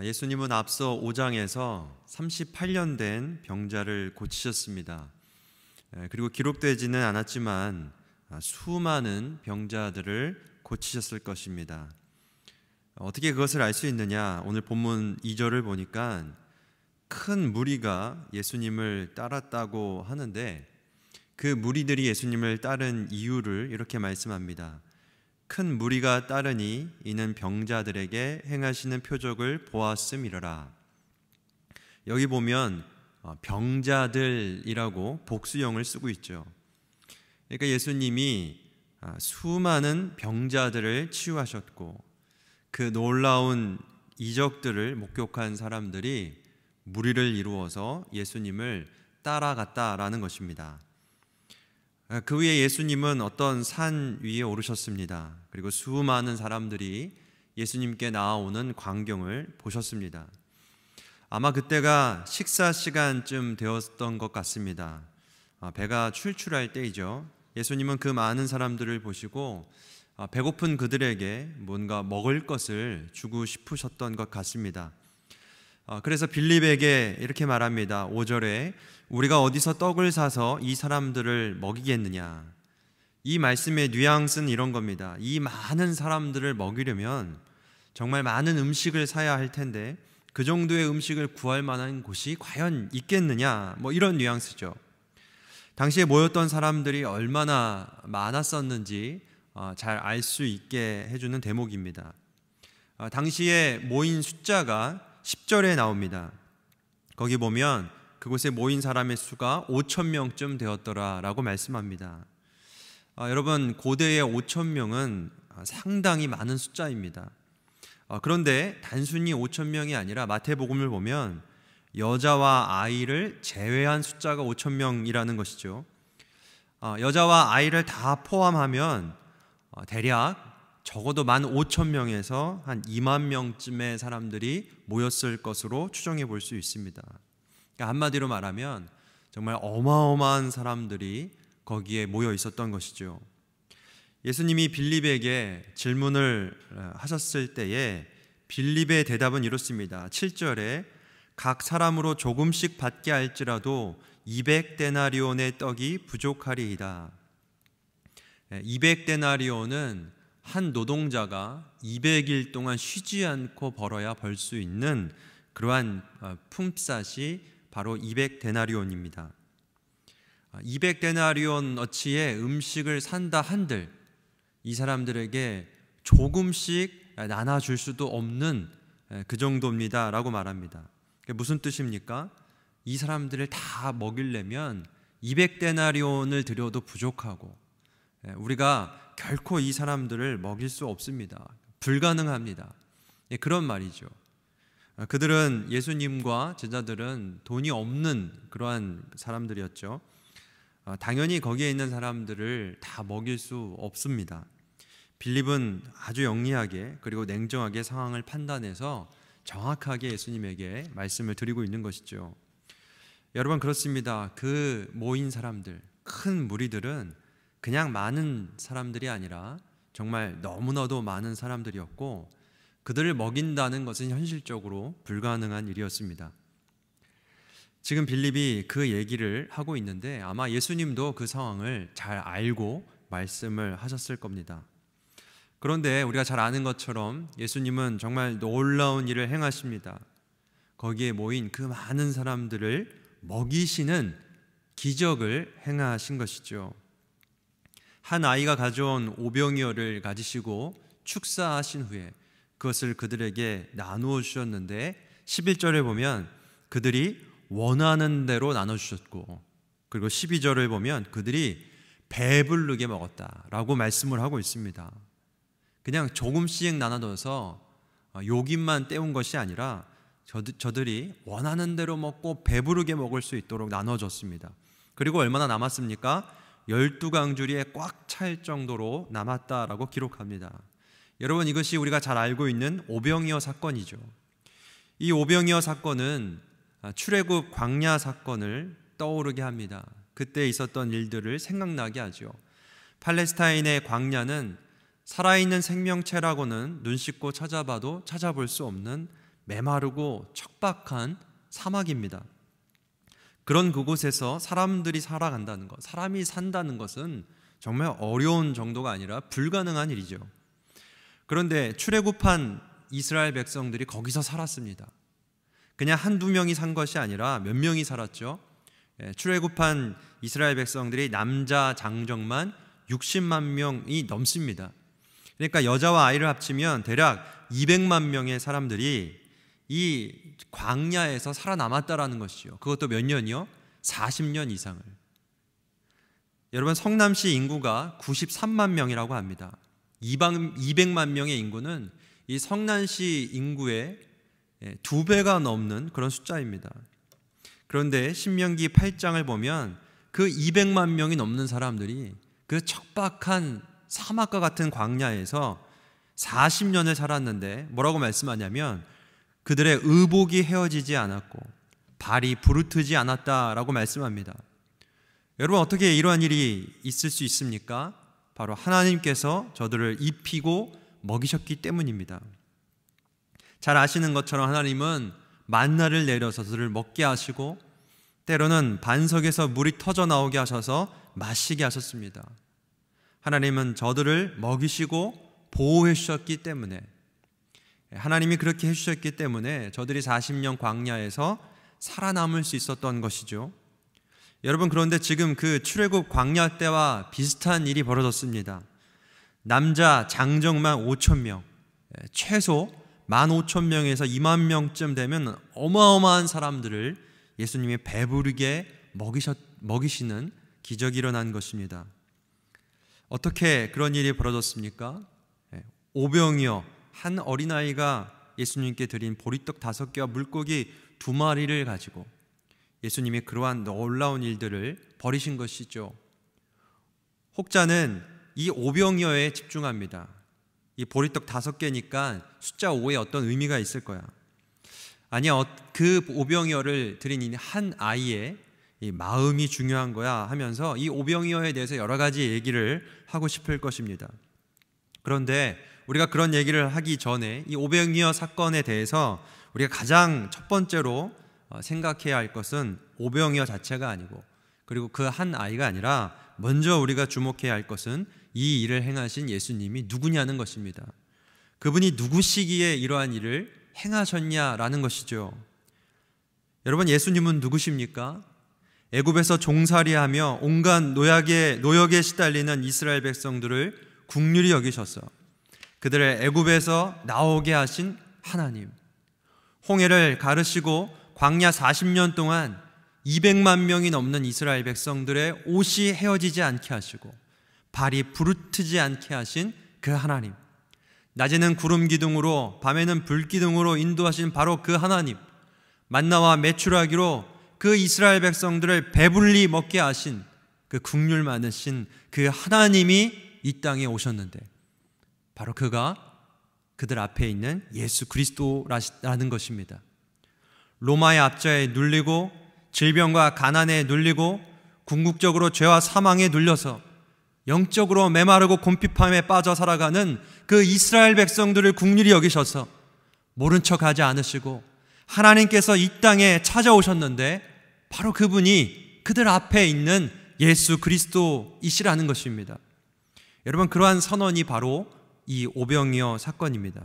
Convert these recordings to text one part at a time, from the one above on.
예수님은 앞서 5장에서 38년 된 병자를 고치셨습니다. 그리고 기록되지는 않았지만 수많은 병자들을 고치셨을 것입니다. 어떻게 그것을 알 수 있느냐? 오늘 본문 2절을 보니까 큰 무리가 예수님을 따랐다고 하는데 그 무리들이 예수님을 따른 이유를 이렇게 말씀합니다. 큰 무리가 따르니 이는 병자들에게 행하시는 표적을 보았음이러라. 여기 보면 병자들이라고 복수형을 쓰고 있죠. 그러니까 예수님이 수많은 병자들을 치유하셨고 그 놀라운 이적들을 목격한 사람들이 무리를 이루어서 예수님을 따라갔다라는 것입니다. 그 후에 예수님은 어떤 산 위에 오르셨습니다. 그리고 수많은 사람들이 예수님께 나아오는 광경을 보셨습니다. 아마 그때가 식사 시간쯤 되었던 것 같습니다. 배가 출출할 때이죠. 예수님은 그 많은 사람들을 보시고 배고픈 그들에게 뭔가 먹을 것을 주고 싶으셨던 것 같습니다. 그래서 빌립에게 이렇게 말합니다. 5절에 우리가 어디서 떡을 사서 이 사람들을 먹이겠느냐. 이 말씀의 뉘앙스는 이런 겁니다. 이 많은 사람들을 먹이려면 정말 많은 음식을 사야 할 텐데 그 정도의 음식을 구할 만한 곳이 과연 있겠느냐, 이런 뉘앙스죠. 당시에 모였던 사람들이 얼마나 많았었는지 잘 알 수 있게 해주는 대목입니다. 당시에 모인 숫자가 10절에 나옵니다. 거기 보면 그곳에 모인 사람의 수가 5,000명쯤 되었더라라고 말씀합니다. 여러분, 고대의 5,000명은 상당히 많은 숫자입니다. 그런데 단순히 5,000명이 아니라 마태복음을 보면 여자와 아이를 제외한 숫자가 5,000명이라는 것이죠. 여자와 아이를 다 포함하면 대략 적어도 15,000명에서 한 2만 명쯤의 사람들이 모였을 것으로 추정해 볼 수 있습니다. 그러니까 한마디로 말하면 정말 어마어마한 사람들이 거기에 모여 있었던 것이죠. 예수님이 빌립에게 질문을 하셨을 때에 빌립의 대답은 이렇습니다. 7절에 각 사람으로 조금씩 받게 할지라도 200데나리온의 떡이 부족하리이다. 200데나리온은 한 노동자가 200일 동안 쉬지 않고 벌어야 벌 수 있는 그러한 품삯이 바로 200데나리온입니다. 200데나리온어치의 음식을 산다 한들 이 사람들에게 조금씩 나눠줄 수도 없는 그 정도입니다 라고 말합니다. 무슨 뜻입니까? 이 사람들을 다 먹이려면 200데나리온을 드려도 부족하고 우리가 결코 이 사람들을 먹일 수 없습니다. 불가능합니다. 그런 말이죠. 그들은 예수님과 제자들은 돈이 없는 그러한 사람들이었죠. 당연히 거기에 있는 사람들을 다 먹일 수 없습니다. 빌립은 아주 영리하게 그리고 냉정하게 상황을 판단해서 정확하게 예수님에게 말씀을 드리고 있는 것이죠. 여러분, 그렇습니다. 그 모인 사람들, 큰 무리들은 그냥 많은 사람들이 아니라 정말 너무나도 많은 사람들이었고 그들을 먹인다는 것은 현실적으로 불가능한 일이었습니다. 지금 빌립이 그 얘기를 하고 있는데 아마 예수님도 그 상황을 잘 알고 말씀을 하셨을 겁니다. 그런데 우리가 잘 아는 것처럼 예수님은 정말 놀라운 일을 행하십니다. 거기에 모인 그 많은 사람들을 먹이시는 기적을 행하신 것이죠. 한 아이가 가져온 오병이어를 가지시고 축사하신 후에 그것을 그들에게 나누어 주셨는데 11절에 보면 그들이 원하는 대로 나눠주셨고 그리고 12절을 보면 그들이 배부르게 먹었다라고 말씀을 하고 있습니다. 그냥 조금씩 나눠둬서 요깃만 때운 것이 아니라 저들이 원하는 대로 먹고 배부르게 먹을 수 있도록 나눠줬습니다. 그리고 얼마나 남았습니까? 12강줄이에 꽉 찰 정도로 남았다라고 기록합니다. 여러분, 이것이 우리가 잘 알고 있는 오병이어 사건이죠. 이 오병이어 사건은 출애굽 광야 사건을 떠오르게 합니다. 그때 있었던 일들을 생각나게 하죠. 팔레스타인의 광야는 살아있는 생명체라고는 눈 씻고 찾아봐도 찾아볼 수 없는 메마르고 척박한 사막입니다. 그런 그곳에서 사람들이 살아간다는 것, 사람이 산다는 것은 정말 어려운 정도가 아니라 불가능한 일이죠. 그런데 출애굽한 이스라엘 백성들이 거기서 살았습니다. 그냥 한두 명이 산 것이 아니라 몇 명이 살았죠. 출애굽한 이스라엘 백성들이 남자 장정만 60만 명이 넘습니다. 그러니까 여자와 아이를 합치면 대략 200만 명의 사람들이 이 광야에서 살아남았다라는 것이죠. 그것도 몇 년이요? 40년 이상을. 여러분, 성남시 인구가 93만 명이라고 합니다. 200만 명의 인구는 이 성남시 인구의 2배가 넘는 그런 숫자입니다. 그런데 신명기 8장을 보면 그 200만 명이 넘는 사람들이 그 척박한 사막과 같은 광야에서 40년을 살았는데 뭐라고 말씀하냐면 그들의 의복이 헤어지지 않았고 발이 부르트지 않았다라고 말씀합니다. 여러분, 어떻게 이러한 일이 있을 수 있습니까? 바로 하나님께서 저들을 입히고 먹이셨기 때문입니다. 잘 아시는 것처럼 하나님은 만나를 내려서 저들을 먹게 하시고 때로는 반석에서 물이 터져 나오게 하셔서 마시게 하셨습니다. 하나님은 저들을 먹이시고 보호해 주셨기 때문에, 하나님이 그렇게 해주셨기 때문에 저들이 40년 광야에서 살아남을 수 있었던 것이죠. 여러분, 그런데 지금 그 출애굽 광야 때와 비슷한 일이 벌어졌습니다. 남자 장정만 5천 명, 최소 15,000명에서 2만 명쯤 되면 어마어마한 사람들을 예수님이 배부르게 먹이시는 기적이 일어난 것입니다. 어떻게 그런 일이 벌어졌습니까? 오병이어 한 어린아이가 예수님께 드린 보리떡 5개와 물고기 2마리를 가지고 예수님이 그러한 놀라운 일들을 벌이신 것이죠. 혹자는 이 오병이어에 집중합니다. 이 보리떡 5개니까 숫자 5에 어떤 의미가 있을 거야. 아니야, 그 오병이어를 드린 이 한 아이의 이 마음이 중요한 거야 하면서 이 오병이어에 대해서 여러 가지 얘기를 하고 싶을 것입니다. 그런데 우리가 그런 얘기를 하기 전에 이 오병이어 사건에 대해서 우리가 가장 첫 번째로 생각해야 할 것은 오병이어 자체가 아니고, 그리고 그 한 아이가 아니라 먼저 우리가 주목해야 할 것은 이 일을 행하신 예수님이 누구냐는 것입니다. 그분이 누구시기에 이러한 일을 행하셨냐라는 것이죠. 여러분, 예수님은 누구십니까? 애굽에서 종살이하며 온갖 노역에 시달리는 이스라엘 백성들을 긍휼히 여기셔서 그들을 애굽에서 나오게 하신 하나님, 홍해를 가르시고 광야 40년 동안 200만 명이 넘는 이스라엘 백성들의 옷이 헤어지지 않게 하시고 발이 부르트지 않게 하신 그 하나님, 낮에는 구름 기둥으로 밤에는 불 기둥으로 인도하신 바로 그 하나님, 만나와 메추라기로 그 이스라엘 백성들을 배불리 먹게 하신 그 긍휼 많으신 그 하나님이 이 땅에 오셨는데 바로 그가 그들 앞에 있는 예수 그리스도라는 것입니다. 로마의 압제에 눌리고 질병과 가난에 눌리고 궁극적으로 죄와 사망에 눌려서 영적으로 메마르고 곰핍함에 빠져 살아가는 그 이스라엘 백성들을 긍휼히 여기셔서 모른 척하지 않으시고 하나님께서 이 땅에 찾아오셨는데 바로 그분이 그들 앞에 있는 예수 그리스도이시라는 것입니다. 여러분, 그러한 선언이 바로 이 오병이어 사건입니다.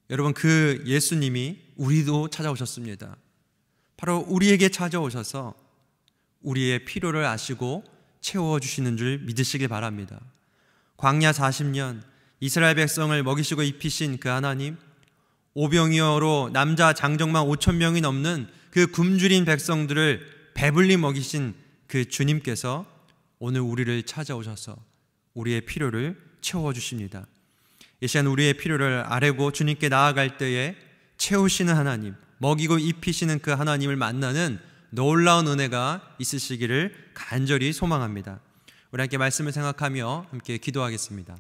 여러분, 그 예수님이 우리도 찾아오셨습니다. 바로 우리에게 찾아오셔서 우리의 필요를 아시고 채워주시는 줄 믿으시길 바랍니다. 광야 40년 이스라엘 백성을 먹이시고 입히신 그 하나님, 오병이어로 남자 장정만 5,000명이 넘는 그 굶주린 백성들을 배불리 먹이신 그 주님께서 오늘 우리를 찾아오셔서 우리의 필요를 채워주십니다. 이 시간 우리의 필요를 아뢰고 주님께 나아갈 때에 채우시는 하나님, 먹이고 입히시는 그 하나님을 만나는 놀라운 은혜가 있으시기를 간절히 소망합니다. 우리 함께 말씀을 생각하며 함께 기도하겠습니다.